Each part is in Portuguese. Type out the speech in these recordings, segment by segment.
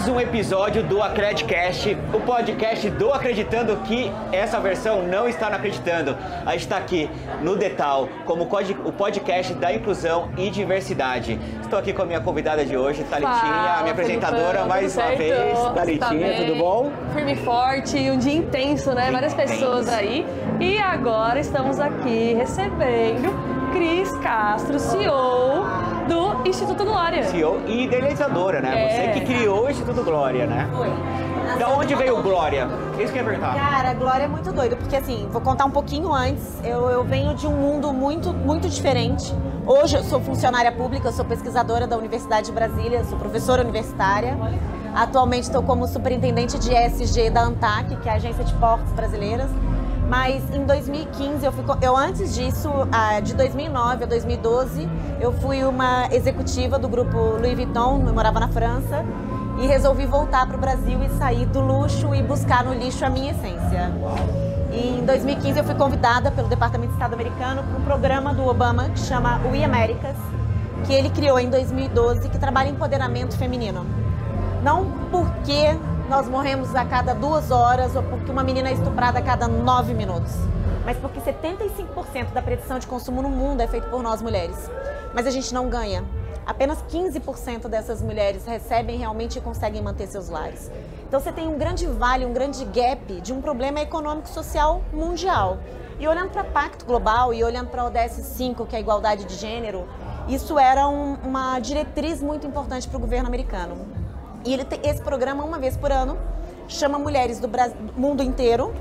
mais um episódio do Acredcast, o podcast do Acreditando, que essa versão não está no Acreditando. A gente está aqui no Detal, como o podcast da inclusão e diversidade. Estou aqui com a minha convidada de hoje, Thalitinha, a minha apresentadora, mais uma vez. Thalitinha, tudo bom? Firme e forte, um dia intenso, né? Várias pessoas aí. E agora estamos aqui recebendo Cris Castro, CEO do Instituto Glória. CEO e idealizadora, né? Você que criou o Instituto Glória, né? Foi. Da onde veio o Glória? Isso que eu ia perguntar. Cara, a Glória é muito doido, porque assim, vou contar um pouquinho antes. Eu venho de um mundo muito diferente. Hoje eu sou funcionária pública, eu sou pesquisadora da Universidade de Brasília, sou professora universitária. Atualmente estou como superintendente de ESG da ANTAC, que é a Agência de Portos Brasileiras. Mas em 2015, antes disso, de 2009 a 2012, eu fui uma executiva do grupo Louis Vuitton, eu morava na França, e resolvi voltar para o Brasil e sair do luxo e buscar no lixo a minha essência. E em 2015 eu fui convidada pelo Departamento de Estado americano para um programa do Obama que chama We Americas, que ele criou em 2012, que trabalha empoderamento feminino. Não porque nós morremos a cada 2 horas ou porque uma menina é estuprada a cada 9 minutos. Mas porque 75% da predição de consumo no mundo é feito por nós mulheres. Mas a gente não ganha. Apenas 15% dessas mulheres recebem realmente e conseguem manter seus lares. Então você tem um grande vale, um grande gap de um problema econômico e social mundial. E olhando para o Pacto Global e olhando para a ODS 5, que é a igualdade de gênero, isso era uma diretriz muito importante para o governo americano. E ele tem esse programa uma vez por ano, chama mulheres do mundo inteiro.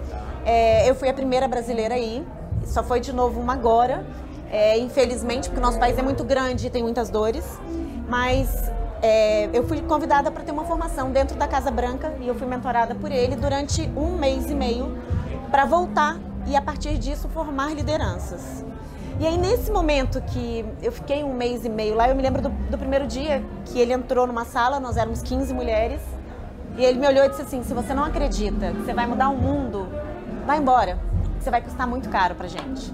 Eu fui a primeira brasileira aí, só foi de novo uma agora, infelizmente, porque o nosso país é muito grande e tem muitas dores. Mas eu fui convidada para ter uma formação dentro da Casa Branca e eu fui mentorada por ele durante 1 mês e meio para voltar e a partir disso formar lideranças. E aí nesse momento que eu fiquei 1 mês e meio lá, eu me lembro do primeiro dia que ele entrou numa sala, nós éramos 15 mulheres, e ele me olhou e disse assim: se você não acredita que você vai mudar o mundo, vai embora, você vai custar muito caro pra gente.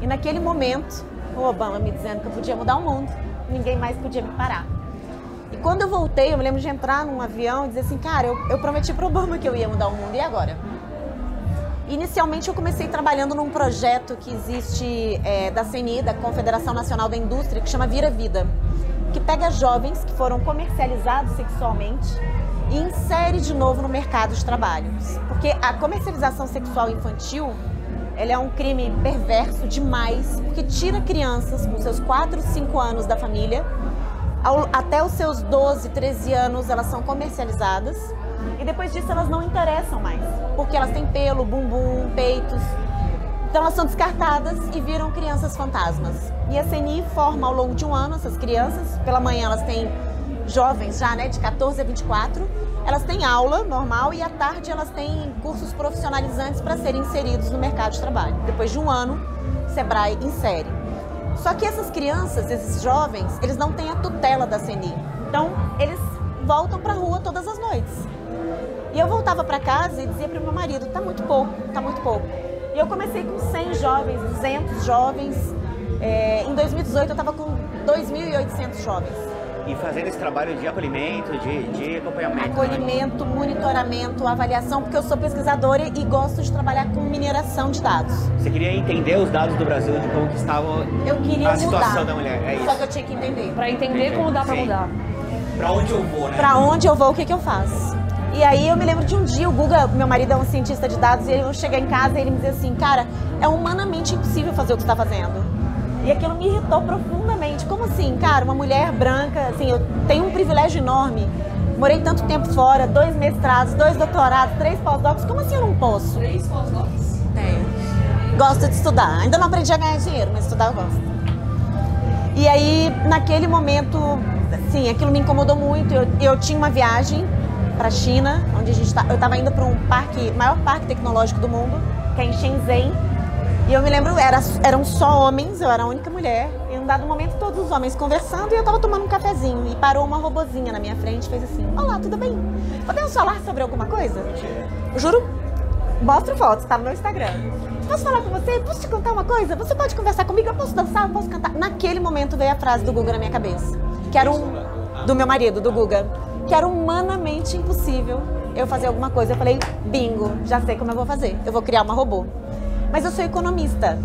E naquele momento, o Obama me dizendo que eu podia mudar o mundo, ninguém mais podia me parar. E quando eu voltei, eu me lembro de entrar num avião e dizer assim: cara, eu prometi pro Obama que eu ia mudar o mundo, e agora? Inicialmente eu comecei trabalhando num projeto que existe da CNI, da Confederação Nacional da Indústria, que chama Vira Vida, que pega jovens que foram comercializados sexualmente e insere de novo no mercado de trabalho. Porque a comercialização sexual infantil, ela é um crime perverso demais, porque tira crianças com seus 4, 5 anos da família, até os seus 12, 13 anos elas são comercializadas. E depois disso elas não interessam mais, porque elas têm pelo, bumbum, peitos. Então elas são descartadas e viram crianças fantasmas. E a CNI forma ao longo de 1 ano essas crianças. Pela manhã elas têm jovens já, né, de 14 a 24. Elas têm aula normal e à tarde elas têm cursos profissionalizantes para serem inseridos no mercado de trabalho. Depois de 1 ano, o Sebrae insere. Só que essas crianças, esses jovens, eles não têm a tutela da CNI. Então eles voltam para a rua todas as noites. E eu voltava para casa e dizia para o meu marido: tá muito pouco, tá muito pouco. E eu comecei com 100 jovens, 200 jovens. Em 2018 eu estava com 2.800 jovens. E fazendo esse trabalho de acolhimento, de acompanhamento. Acolhimento, monitoramento, avaliação, porque eu sou pesquisadora e gosto de trabalhar com mineração de dados. Você queria entender os dados do Brasil, de como que estava a situação da mulher, é isso? Só que eu tinha que entender. Para entender como dá para mudar. Para onde eu vou, né? Para onde eu vou, o que que eu faço? E aí eu me lembro de um dia, o Guga, meu marido é um cientista de dados, e eu cheguei em casa e ele me dizia assim: cara, é humanamente impossível fazer o que você está fazendo. E aquilo me irritou profundamente. Como assim, cara, uma mulher branca, assim, eu tenho um privilégio enorme. Morei tanto tempo fora, 2 mestrados, 2 doutorados, 3 pós-docs, como assim eu não posso? 3 pós-docs? Tenho. Gosto de estudar. Ainda não aprendi a ganhar dinheiro, mas estudar eu gosto. E aí, naquele momento, assim, aquilo me incomodou muito. Eu tinha uma viagem para a China, onde eu estava indo para um maior parque tecnológico do mundo, que é em Shenzhen. E eu me lembro, eram só homens, eu era a única mulher. E em um dado momento, todos os homens conversando e eu estava tomando um cafezinho. E parou uma robozinha na minha frente e fez assim: olá, tudo bem? Podemos falar sobre alguma coisa? Eu juro, mostro fotos, tá no meu Instagram. Posso falar com você? Posso te contar uma coisa? Você pode conversar comigo? Eu posso dançar? Eu posso cantar? Naquele momento veio a frase do Guga na minha cabeça, que era do meu marido, do Guga, que era humanamente impossível eu fazer alguma coisa. Eu falei, bingo, já sei como eu vou fazer. Eu vou criar uma robô. Mas eu sou economista.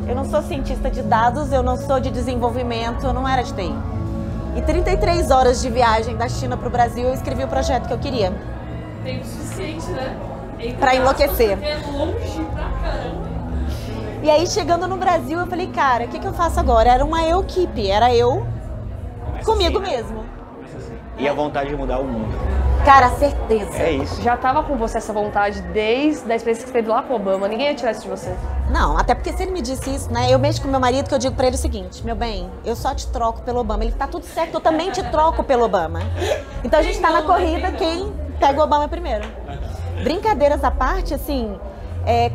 Eu não sou cientista de dados, eu não sou de desenvolvimento, eu não era de TI. E 33 horas de viagem da China para o Brasil, eu escrevi o projeto que eu queria. Tempo suficiente, né? Para enlouquecer. É longe pra caramba. E aí, chegando no Brasil, eu falei, cara, o que eu faço agora? Era uma equipe, era eu comigo mesmo. E a vontade de mudar o mundo. Cara, certeza. É isso. Já tava com você essa vontade desde a experiência que você teve lá com o Obama, ninguém ia tirar isso de você. Não, até porque se ele me disse isso, né? Eu mexo com meu marido que eu digo pra ele o seguinte, meu bem, eu só te troco pelo Obama. Ele tá tudo certo, eu também te troco pelo Obama. Então a gente tá na corrida, quem pega o Obama primeiro. Brincadeiras à parte, assim,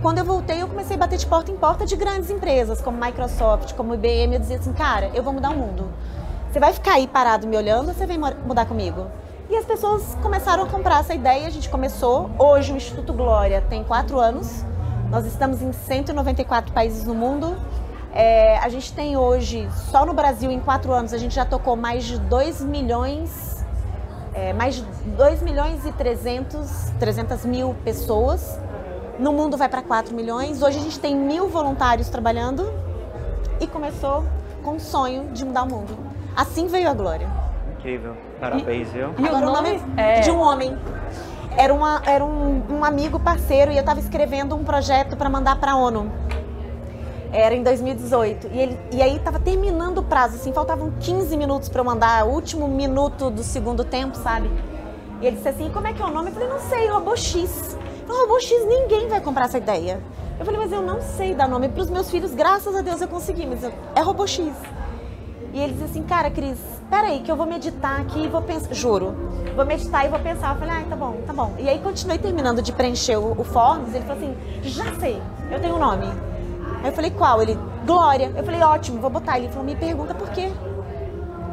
quando eu voltei, eu comecei a bater de porta em porta de grandes empresas, como Microsoft, como IBM. Eu dizia assim, cara, eu vou mudar o mundo. Você vai ficar aí parado me olhando ou você vem mudar comigo? E as pessoas começaram a comprar essa ideia, a gente começou. Hoje o Instituto Glória tem 4 anos, nós estamos em 194 países no mundo. A gente tem hoje, só no Brasil, em 4 anos, a gente já tocou mais de 2 milhões, e 300 mil pessoas. No mundo vai para 4 milhões. Hoje a gente tem 1.000 voluntários trabalhando e começou com o sonho de mudar o mundo. Assim veio a Glória. Incrível. Parabéns, viu? E Agora, o nome de um homem. Era um amigo parceiro e eu estava escrevendo um projeto para mandar para a ONU. Era em 2018. E aí estava terminando o prazo, assim, faltavam 15 minutos para eu mandar, o último minuto do segundo tempo, sabe? E ele disse assim, como é que é o nome? Eu falei, não sei, Robô X. Eu falei, Robô X, ninguém vai comprar essa ideia. Eu falei, mas eu não sei dar nome para os meus filhos, graças a Deus eu consegui, mas é Robô X. E ele disse assim, cara, Cris, peraí, que eu vou meditar aqui e vou pensar, juro, vou meditar e vou pensar. Eu falei, tá bom, tá bom. E aí continuei terminando de preencher o forms, ele falou assim, já sei, eu tenho um nome. Aí eu falei, qual? Ele, Glória. Eu falei, ótimo, vou botar. Ele falou, me pergunta por quê.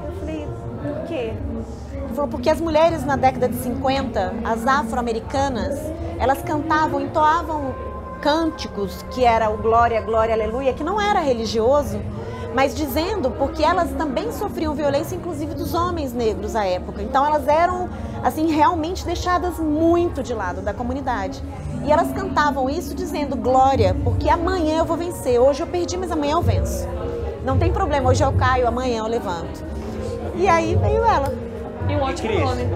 Eu falei, por quê? Ele falou, porque as mulheres na década de 50, as afro-americanas, elas cantavam, entoavam cânticos, que era o Glória, Glória, Aleluia, que não era religioso, mas dizendo porque elas também sofriam violência, inclusive dos homens negros à época. Então elas eram, assim, realmente deixadas muito de lado da comunidade. E elas cantavam isso dizendo, Glória, porque amanhã eu vou vencer. Hoje eu perdi, mas amanhã eu venço. Não tem problema, hoje eu caio, amanhã eu levanto. E aí veio ela. E um ótimo Cris, nome.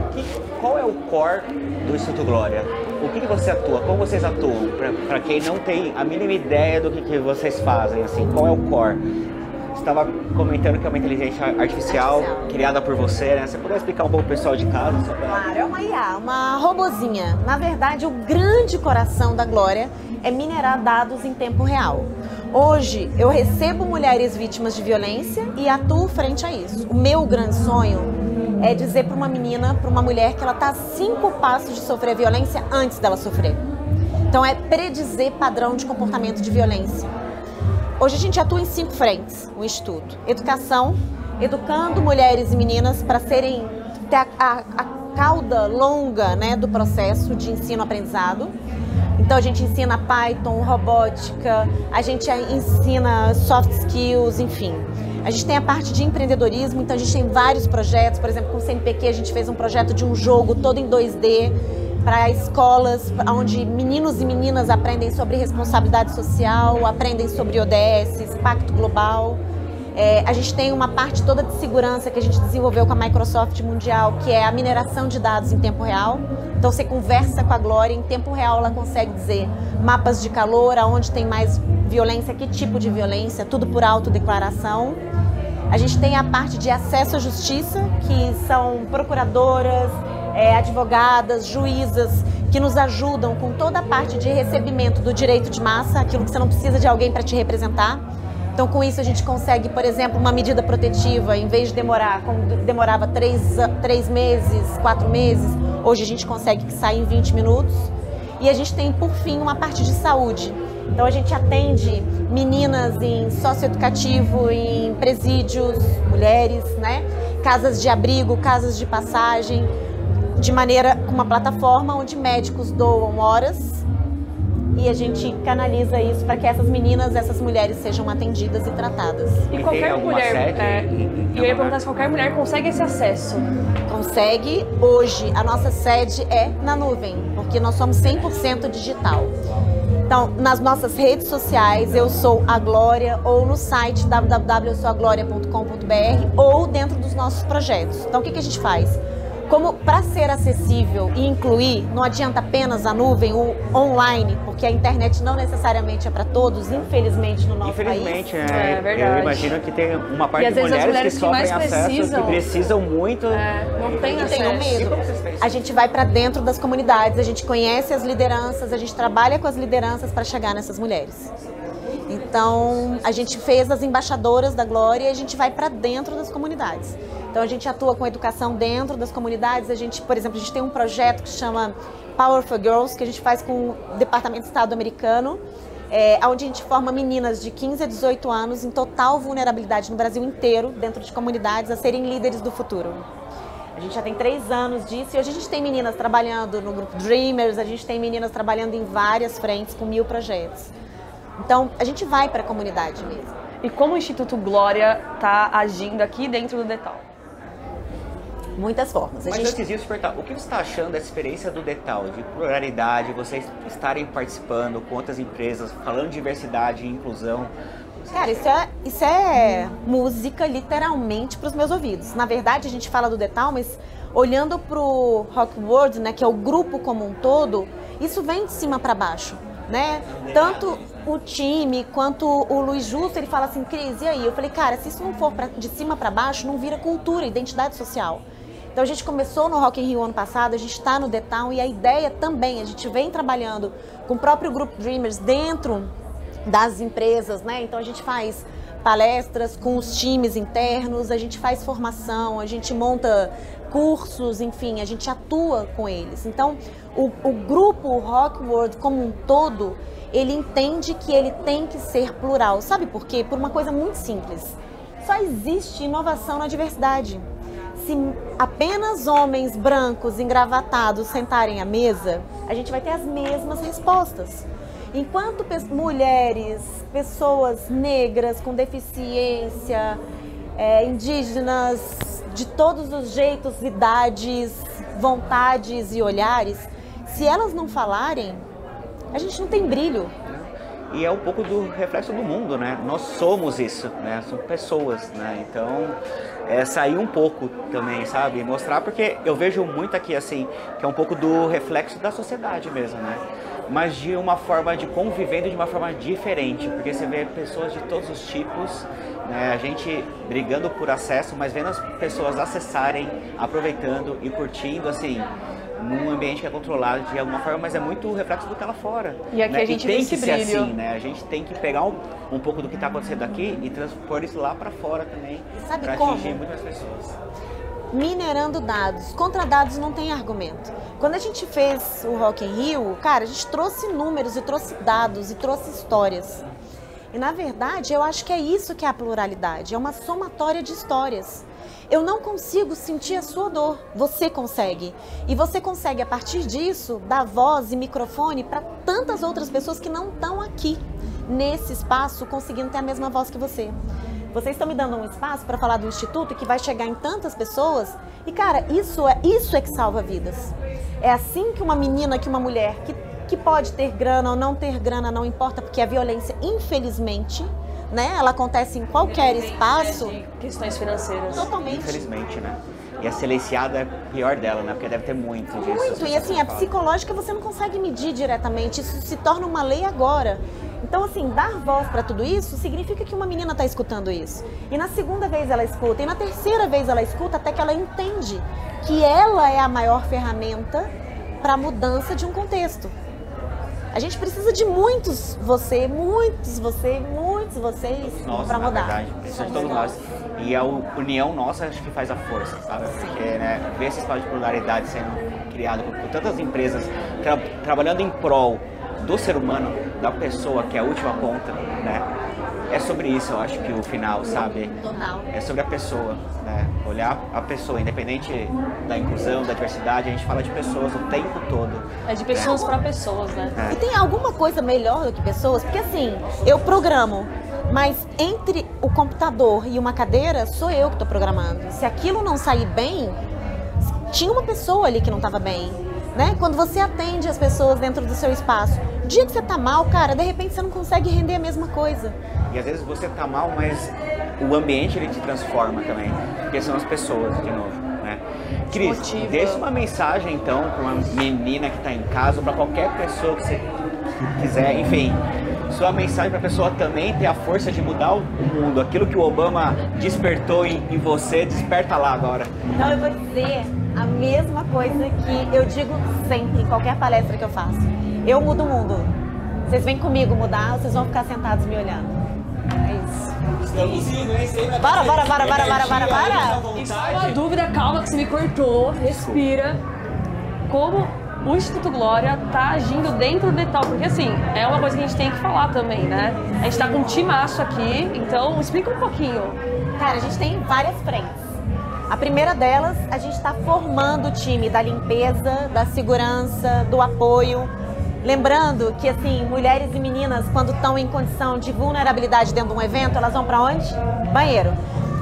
qual é o core do Instituto Glória? O que você atua? Como vocês atuam? Para quem não tem a mínima ideia do que vocês fazem, assim, qual é o core? Você estava comentando que é uma inteligência artificial criada por você, né? Você poderia explicar um pouco pro pessoal de casa? Claro, é uma IA, uma robozinha. Na verdade, o grande coração da Glória é minerar dados em tempo real. Hoje, eu recebo mulheres vítimas de violência e atuo frente a isso. O meu grande sonho é dizer para uma menina, para uma mulher, que ela está a 5 passos de sofrer violência antes dela sofrer. Então, é predizer padrão de comportamento de violência. Hoje a gente atua em 5 frentes, o Instituto. Educação, educando mulheres e meninas para ter a cauda longa, né, do processo de ensino-aprendizado. Então a gente ensina Python, robótica, a gente ensina soft skills, enfim. A gente tem a parte de empreendedorismo, então a gente tem vários projetos. Por exemplo, com o CNPq a gente fez um projeto de um jogo todo em 2D, para escolas onde meninos e meninas aprendem sobre responsabilidade social, aprendem sobre ODS, Pacto Global. A gente tem uma parte toda de segurança que a gente desenvolveu com a Microsoft Mundial, que é a mineração de dados em tempo real. Então você conversa com a Glória, em tempo real ela consegue dizer mapas de calor, aonde tem mais violência, que tipo de violência, tudo por autodeclaração. A gente tem a parte de acesso à justiça, que são procuradoras, advogadas, juízas, que nos ajudam com toda a parte de recebimento do direito de massa, aquilo que você não precisa de alguém para te representar. Então, com isso, a gente consegue, por exemplo, uma medida protetiva, em vez de demorar, como demorava 3 meses, 4 meses, hoje a gente consegue que saia em 20 minutos. E a gente tem, por fim, uma parte de saúde. Então, a gente atende meninas em socioeducativo, em presídios, mulheres, né? Casas de abrigo, casas de passagem, de maneira com uma plataforma onde médicos doam horas e a gente canaliza isso para que essas meninas, essas mulheres sejam atendidas e tratadas. E qualquer mulher, eu ia perguntar se qualquer mulher consegue esse acesso. consegue. Hoje, a nossa sede é na nuvem, porque nós somos 100% digital. Então, nas nossas redes sociais, eu sou a Glória, ou no site www.eusoagloria.com.br, ou dentro dos nossos projetos. Então, o que a gente faz? Como para ser acessível e incluir, não adianta apenas a nuvem, o online, porque a internet não necessariamente é para todos, infelizmente, no nosso país. Infelizmente, né? É verdade. Eu imagino que tem uma parte E às de vezes as mulheres que mulheres que sofrem mais acesso, precisam. que precisam muito. Não tem E tenham acesso. medo. E como vocês fazem isso? A gente vai para dentro das comunidades, a gente conhece as lideranças, a gente trabalha com as lideranças para chegar nessas mulheres. Então, a gente fez as embaixadoras da Glória e a gente vai para dentro das comunidades. Então, a gente atua com educação dentro das comunidades. A gente, por exemplo, a gente tem um projeto que chama Power for Girls, que a gente faz com o Departamento de Estado americano, onde a gente forma meninas de 15 a 18 anos em total vulnerabilidade no Brasil inteiro, dentro de comunidades, a serem líderes do futuro. A gente já tem 3 anos disso e hoje a gente tem meninas trabalhando no grupo Dreamers, a gente tem meninas trabalhando em várias frentes com 1000 projetos. Então, a gente vai para a comunidade mesmo. E como o Instituto Glória está agindo aqui dentro do Detal? Muitas formas. Mas antes disso, perguntar, o que você está achando dessa experiência do Detal, de pluralidade, vocês estarem participando com outras empresas, falando de diversidade e inclusão? Cara, isso é música literalmente para os meus ouvidos. Na verdade, a gente fala do Detal, mas olhando para o Rock World, né, que é o grupo como um todo, isso vem de cima para baixo, né? Tanto o time quanto o Luiz Justo, ele fala assim, Cris, e aí? Eu falei, cara, se isso não for de cima para baixo, não vira cultura, identidade social. Então a gente começou no Rock in Rio ano passado, a gente está no Detal e a ideia também, a gente vem trabalhando com o próprio grupo Dreamers dentro das empresas, né? Então a gente faz palestras com os times internos, a gente faz formação, a gente monta cursos, enfim, a gente atua com eles. Então o grupo Rock World como um todo, ele entende que ele tem que ser plural. Sabe por quê? Por uma coisa muito simples. Só existe inovação na diversidade. Se apenas homens brancos engravatados sentarem à mesa, a gente vai ter as mesmas respostas. Enquanto mulheres, pessoas negras com deficiência, indígenas, de todos os jeitos, idades, vontades e olhares, se elas não falarem, a gente não tem brilho. E é um pouco do reflexo do mundo, né? Nós somos isso, né? São pessoas, né? Então, sair um pouco também, sabe? Mostrar, porque eu vejo muito aqui, assim, que é um pouco do reflexo da sociedade mesmo, né? Mas de uma forma de convivendo de uma forma diferente, porque você vê pessoas de todos os tipos, né? A gente brigando por acesso, mas vendo as pessoas acessarem, aproveitando e curtindo, assim, num ambiente que é controlado de alguma forma, mas é muito reflexo do que tá lá fora. E aqui né? a gente tem vê que esse ser brilho. assim, né? A gente tem que pegar um pouco do que está acontecendo aqui e transpor isso lá para fora também, Sabe para como? atingir muitas pessoas. Minerando dados. Contra dados não tem argumento. Quando a gente fez o Rock in Rio, cara, a gente trouxe números e trouxe dados e trouxe histórias. E na verdade, eu acho que é isso que é a pluralidade, é uma somatória de histórias. Eu não consigo sentir a sua dor, você consegue. E você consegue, a partir disso, dar voz e microfone para tantas outras pessoas que não estão aqui, nesse espaço, conseguindo ter a mesma voz que você. Vocês estão me dando um espaço para falar do Instituto que vai chegar em tantas pessoas. E, cara, isso é que salva vidas. É assim que uma menina, que uma mulher que pode ter grana ou não ter grana, não importa, porque a violência, infelizmente, né, ela acontece em qualquer espaço. De questões financeiras. Totalmente. Infelizmente, né? E a silenciada é pior dela, né? Porque deve ter muito disso. Muito. E assim, a psicológica você não consegue medir diretamente. Isso se torna uma lei agora. Então, assim, dar voz para tudo isso significa que uma menina está escutando isso. E na segunda vez ela escuta, e na terceira vez ela escuta, até que ela entende que ela é a maior ferramenta para a mudança de um contexto. A gente precisa de muitos vocês para mudar. Verdade, precisa de todos nós. E a união nossa acho que faz a força, sabe? Porque, né, ver esse espaço de pluralidade sendo criado por tantas empresas trabalhando em prol do ser humano, da pessoa que é a última ponta, né? É sobre isso, eu acho que o final, sabe? Total. É sobre a pessoa, né? Olhar a pessoa, independente da inclusão, da diversidade, a gente fala de pessoas o tempo todo. É de pessoas para pessoas, né? E tem alguma coisa melhor do que pessoas? Porque assim, eu programo, mas entre o computador e uma cadeira, sou eu que estou programando. Se aquilo não sair bem, tinha uma pessoa ali que não estava bem, né? Quando você atende as pessoas dentro do seu espaço, o dia que você tá mal, cara, de repente você não consegue render a mesma coisa. E às vezes você tá mal, mas o ambiente ele te transforma também, porque são as pessoas, de novo, né? Cris, deixa uma mensagem então para uma menina que tá em casa, ou para qualquer pessoa que você quiser, enfim, sua mensagem para a pessoa também ter a força de mudar o mundo. Aquilo que o Obama despertou em você, desperta lá agora. Então eu vou dizer a mesma coisa que eu digo sempre, em qualquer palestra que eu faço. Eu mudo o mundo. Vocês vêm comigo mudar, vocês vão ficar sentados me olhando. É isso. Estamos indo, hein? Bora! E só uma dúvida, calma que você me cortou, respira. Como o Instituto Glória tá agindo dentro do Detal? Porque assim, é uma coisa que a gente tem que falar também, né? A gente tá com um timaço aqui, então explica um pouquinho. Cara, a gente tem várias frentes. A primeira delas, a gente está formando o time da limpeza, da segurança, do apoio. Lembrando que, assim, mulheres e meninas, quando estão em condição de vulnerabilidade dentro de um evento, elas vão para onde? Banheiro.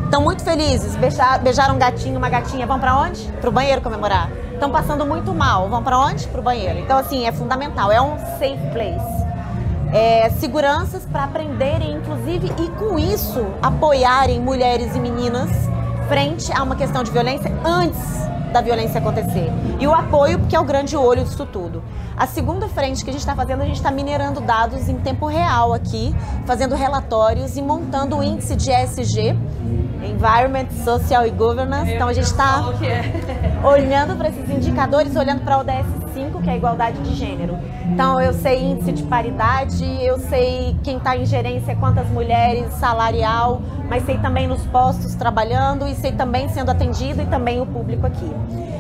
Estão muito felizes, beijaram um gatinho, uma gatinha, vão para onde? Para o banheiro comemorar. Estão passando muito mal, vão para onde? Para o banheiro. Então, assim, é fundamental, é um safe place. Seguranças para aprenderem, inclusive, e com isso apoiarem mulheres e meninas frente a uma questão de violência antes da violência acontecer. E o apoio, porque é o grande olho disso tudo. A segunda frente que a gente está fazendo, a gente está minerando dados em tempo real aqui, fazendo relatórios e montando o índice de ESG, Environment, Social e Governance. Então a gente está olhando para esses indicadores, olhando para o ODS 5, que é a igualdade de gênero. Então eu sei índice de paridade, eu sei quem está em gerência, quantas mulheres, salarial, mas sei também nos postos trabalhando e sei também sendo atendido e também o público aqui.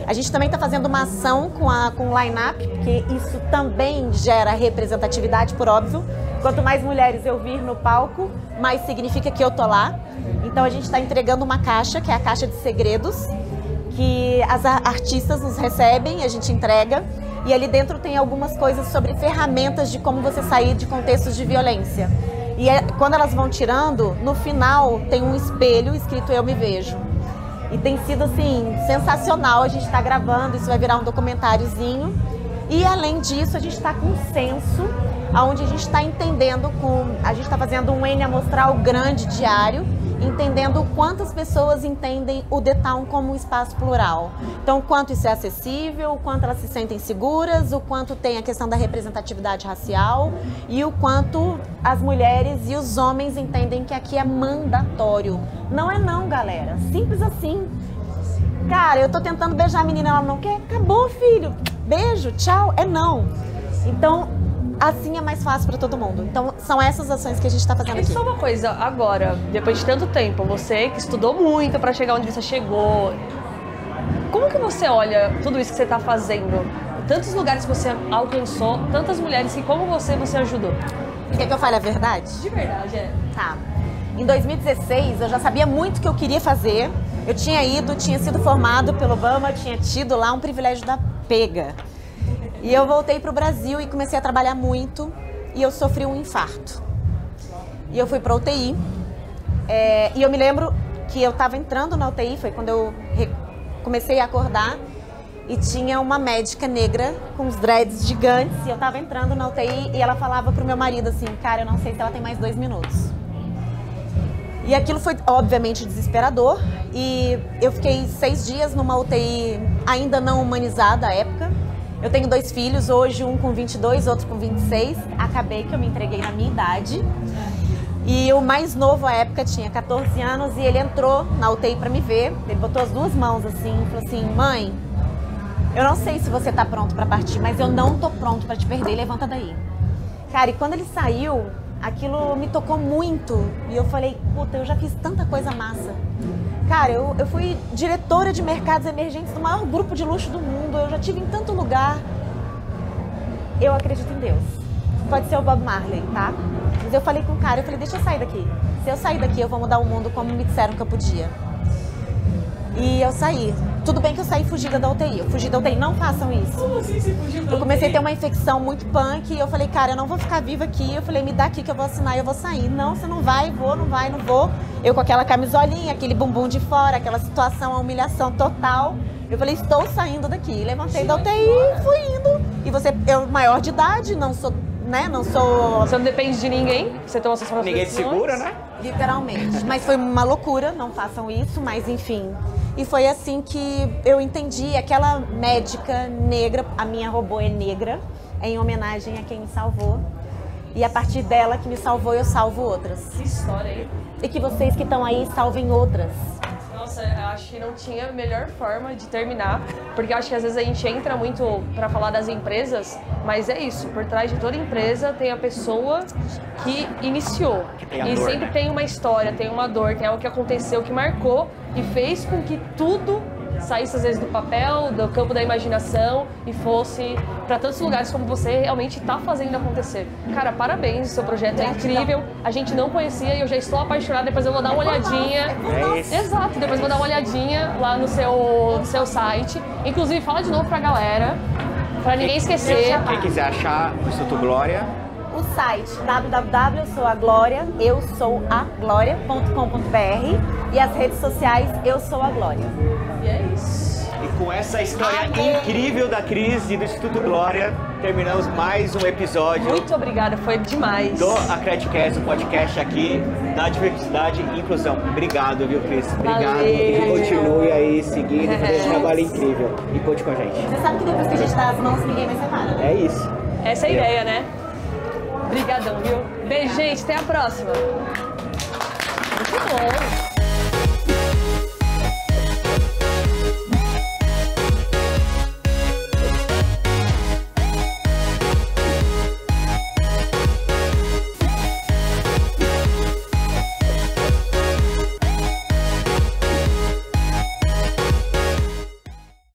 A gente também está fazendo uma ação com o line-up, porque isso também gera representatividade, por óbvio. Quanto mais mulheres eu vir no palco, mais significa que eu tô lá. Então a gente está entregando uma caixa, que é a caixa de segredos, que as artistas nos recebem, a gente entrega. E ali dentro tem algumas coisas sobre ferramentas de como você sair de contextos de violência. E quando elas vão tirando, no final tem um espelho escrito "Eu me vejo". E tem sido, assim, sensacional. A gente está gravando, isso vai virar um documentáriozinho. E, além disso, a gente está com um censo, onde a gente está entendendo, a gente está fazendo um N amostral grande diário, entendendo quantas pessoas entendem o Detal como um espaço plural. Então, o quanto isso é acessível, o quanto elas se sentem seguras, o quanto tem a questão da representatividade racial e o quanto as mulheres e os homens entendem que aqui é mandatório. Não é não, galera. Simples assim. Cara, eu tô tentando beijar a menina, ela não quer. Acabou, filho. Beijo, tchau. É não. Então, assim é mais fácil para todo mundo. Então, são essas ações que a gente está fazendo aqui. E só uma coisa, agora, depois de tanto tempo, você que estudou muito para chegar onde você chegou, como que você olha tudo isso que você está fazendo? Tantos lugares que você alcançou, tantas mulheres que como você ajudou? Quer que eu fale a verdade? De verdade, é. Tá. Em 2016, eu já sabia muito o que eu queria fazer. Eu tinha sido formado pelo Obama, tinha tido lá um privilégio da pega. E eu voltei para o Brasil e comecei a trabalhar muito e eu sofri um infarto. E eu fui para UTI e eu me lembro que eu estava entrando na UTI, foi quando eu comecei a acordar e tinha uma médica negra com os dreads gigantes e eu estava entrando na UTI e ela falava pro meu marido assim, cara, eu não sei se ela tem mais 2 minutos. E aquilo foi obviamente desesperador e eu fiquei 6 dias numa UTI ainda não humanizada à época. Eu tenho 2 filhos, hoje um com 22, outro com 26. Acabei que eu me entreguei na minha idade. E o mais novo à época tinha 14 anos e ele entrou na UTI para me ver. Ele botou as 2 mãos assim e falou assim, mãe, eu não sei se você tá pronto para partir, mas eu não tô pronto para te perder, levanta daí. Cara, e quando ele saiu, aquilo me tocou muito. E eu falei, puta, eu já fiz tanta coisa massa. Cara, eu fui diretora de mercados emergentes do maior grupo de luxo do mundo. Eu já estive em tanto lugar. Eu acredito em Deus. Pode ser o Bob Marley, tá? Mas eu falei com o cara, eu falei, deixa eu sair daqui. Se eu sair daqui, eu vou mudar o mundo como me disseram que eu podia. E eu saí. Tudo bem que eu saí fugida da UTI. Eu fugi da UTI, não façam isso. Como assim você fugiu da UTI? Eu comecei a ter uma infecção muito punk e eu falei, cara, eu não vou ficar viva aqui. Eu falei, me dá aqui que eu vou assinar e eu vou sair. Não, você não vai, não vou. Eu com aquela camisolinha, aquele bumbum de fora, aquela situação, a humilhação total. Eu falei, estou saindo daqui. Levantei da UTI e fui indo. E eu maior de idade, não sou, né, não sou... Você não depende de ninguém, você toma suas próprias Ninguém te decisões. segura, né? Literalmente. Mas foi uma loucura, não façam isso, mas enfim. E foi assim que eu entendi aquela médica negra, a minha robô é negra, em homenagem a quem me salvou. E a partir dela que me salvou, eu salvo outras. Que história aí. E que vocês que estão aí salvem outras. Nossa, eu acho que não tinha melhor forma de terminar, porque eu acho que às vezes a gente entra muito pra falar das empresas, mas é isso, por trás de toda empresa tem a pessoa que iniciou. tem a E dor, sempre né? tem uma história, tem uma dor, tem algo que aconteceu, que marcou e fez com que tudo saísse às vezes do papel, do campo da imaginação e fosse para tantos lugares como você realmente está fazendo acontecer. Cara, parabéns, o seu projeto é incrível. A gente não conhecia e eu já estou apaixonada. Depois eu vou dar uma olhadinha. É isso. Exato, depois eu vou dar uma olhadinha lá no seu site. Inclusive, fala de novo pra galera, pra ninguém esquecer. Quem quiser achar o Instituto Glória, O site www.eusouagloria.com.br e as redes sociais Eu Sou a Glória. E é isso. e com essa história Amém. incrível da Cris e do Instituto Glória, terminamos mais um episódio Muito obrigada, foi demais. do Acreditcast, o podcast aqui da diversidade e inclusão. Obrigado, viu, Cris? Obrigado. Valeu. E continue aí seguindo e fazendo um trabalho incrível. E conte com a gente. Você sabe que depois que a gente dá as mãos, ninguém mais separa, né? É isso. Essa é a ideia, né? Obrigadão, viu? Beijo, gente. Até a próxima. Muito bom.